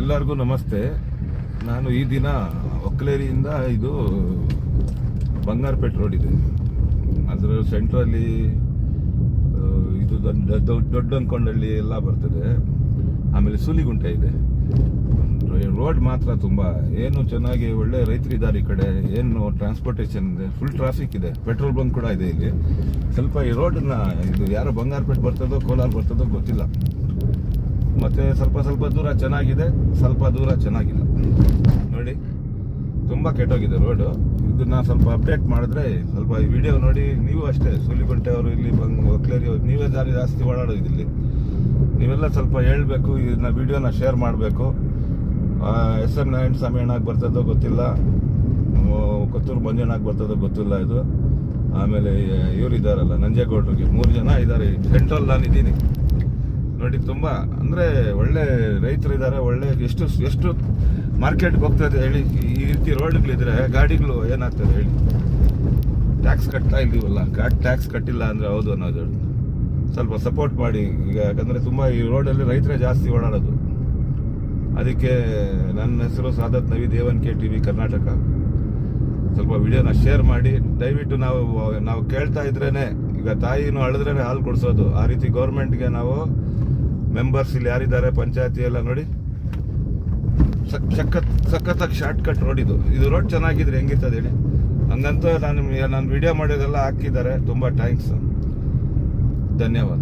ಎಲ್ಲರಿಗೂ ನಮಸ್ತೆ. ನಾನು ಈ ದಿನ ಒಕ್ಕಲೇರಿಯಿಂದ ಇದು ಬಂಗಾರಪೇಟೆ ರೋಡ್ ಇದೆ, ಅದರ ಸೆಂಟ್ರಲ್ಲಿ ಇದು ದೊಡ್ಡ ಅಂದ್ಕೊಂಡಳ್ಳಿ ಎಲ್ಲ ಬರ್ತದೆ. ಆಮೇಲೆ ಸೂಲಿಗುಂಟೆ ಇದೆ. ರೋಡ್ ಮಾತ್ರ ತುಂಬಾ ಏನು ಚೆನ್ನಾಗಿ ಒಳ್ಳೆ ರೈತರಿದ್ದಾರೆ. ಈ ಕಡೆ ಏನು ಟ್ರಾನ್ಸ್ಪೋರ್ಟೇಷನ್ ಇದೆ, ಫುಲ್ ಟ್ರಾಫಿಕ್ ಇದೆ, ಪೆಟ್ರೋಲ್ ಬಂಕ್ ಕೂಡ ಇದೆ ಇಲ್ಲಿ. ಸ್ವಲ್ಪ ಈ ರೋಡನ್ನ ಇದು ಯಾರೋ ಬಂಗಾರಪೇಟೆ ಬರ್ತದೋ ಕೋಲಾರ ಬರ್ತದೋ ಗೊತ್ತಿಲ್ಲ. ಮತ್ತೆ ಸ್ವಲ್ಪ ದೂರ ಚೆನ್ನಾಗಿದೆ, ಸ್ವಲ್ಪ ದೂರ ಚೆನ್ನಾಗಿಲ್ಲ. ನೋಡಿ ತುಂಬ ಕೆಟ್ಟೋಗಿದೆ ರೋಡು. ಇದನ್ನ ಸ್ವಲ್ಪ ಅಪ್ಡೇಟ್ ಮಾಡಿದ್ರೆ ಸ್ವಲ್ಪ ಈ ವಿಡಿಯೋ ನೋಡಿ. ನೀವು ಅಷ್ಟೇ, ಸೂಲಿಗುಂಟೆ ಅವರು ಇಲ್ಲಿ ಒಕ್ಕಲೇರಿ ಅವರು ನೀವೇ ಜಾಸ್ತಿ ಓಡಾಡೋದು ಇಲ್ಲಿ. ನೀವೆಲ್ಲ ಸ್ವಲ್ಪ ಹೇಳ್ಬೇಕು, ಇದನ್ನ ವಿಡಿಯೋನ ಶೇರ್ ಮಾಡಬೇಕು. SM ನಾರಾಯಣ ಸ್ವಾಮಿ ಅಣ್ಣಾಗಿ ಬರ್ತದೋ ಗೊತ್ತಿಲ್ಲ, ಕೊತ್ತೂರು ಮಂಜಣ್ಣಾಗಿ ಬರ್ತದೋ ಗೊತ್ತಿಲ್ಲ ಇದು. ಆಮೇಲೆ ಇವ್ರು ಇದ್ದಾರಲ್ಲ ನಂಜೇಗೌಡರಿಗೆ 3 ಜನ ಇದ್ದಾರೆ. ಸೆಂಟ್ರಲ್ ನಾನು ಇದ್ದೀನಿ ನೋಡಿ. ತುಂಬ ಅಂದರೆ ಒಳ್ಳೆ ರೈತರಿದ್ದಾರೆ. ಒಳ್ಳೆ ಎಷ್ಟು ಮಾರ್ಕೆಟ್ಗೆ ಹೋಗ್ತದೆ ಹೇಳಿ. ಈ ರೀತಿ ರೋಡ್ಗಳಿದ್ರೆ ಗಾಡಿಗಳು ಏನಾಗ್ತದೆ ಹೇಳಿ. ಟ್ಯಾಕ್ಸ್ ಕಟ್ತಾ ಇದ್ದೀವಲ್ಲ, ಟ್ಯಾಕ್ಸ್ ಕಟ್ಟಿಲ್ಲ ಅಂದರೆ ಹೌದು ಅನ್ನೋದು. ಸ್ವಲ್ಪ ಸಪೋರ್ಟ್ ಮಾಡಿ ಈಗ, ಯಾಕಂದರೆ ತುಂಬ ಈ ರೋಡಲ್ಲಿ ರೈತರೇ ಜಾಸ್ತಿ ಓಡಾಡೋದು. ಅದಕ್ಕೆ ನನ್ನ ಹೆಸರು ಸಾದತ್ ನವಿ ದೇವನ್ KTV ಕರ್ನಾಟಕ. ಸ್ವಲ್ಪ ವಿಡಿಯೋನ ಶೇರ್ ಮಾಡಿ ದಯವಿಟ್ಟು. ನಾವು ಕೇಳ್ತಾ ಇದ್ರೇನೆ, ಈಗ ತಾಯಿನೂ ಅಳಿದ್ರೇನೆ ಹಾಲು ಕೊಡಿಸೋದು. ಆ ರೀತಿ ಗೌರ್ಮೆಂಟ್ಗೆ ನಾವು ಮೆಂಬರ್ಸ್ ಇಲ್ಲಿ ಯಾರಿದ್ದಾರೆ ಪಂಚಾಯತಿ ಎಲ್ಲ ನೋಡಿ. ಸಖತ್ತಾಗಿ ಶಾರ್ಟ್ ಕಟ್ ರೋಡ್ ಇದು ರೋಡ್ ಚೆನ್ನಾಗಿದ್ರೆ ಹೆಂಗಿರ್ತದೆ ಹೇಳಿ. ಹಂಗಂತೂ ನಾನು ವಿಡಿಯೋ ಮಾಡೋದೆಲ್ಲ ಹಾಕಿದ್ದಾರೆ. ತುಂಬ ಥ್ಯಾಂಕ್ಸ್, ಧನ್ಯವಾದ.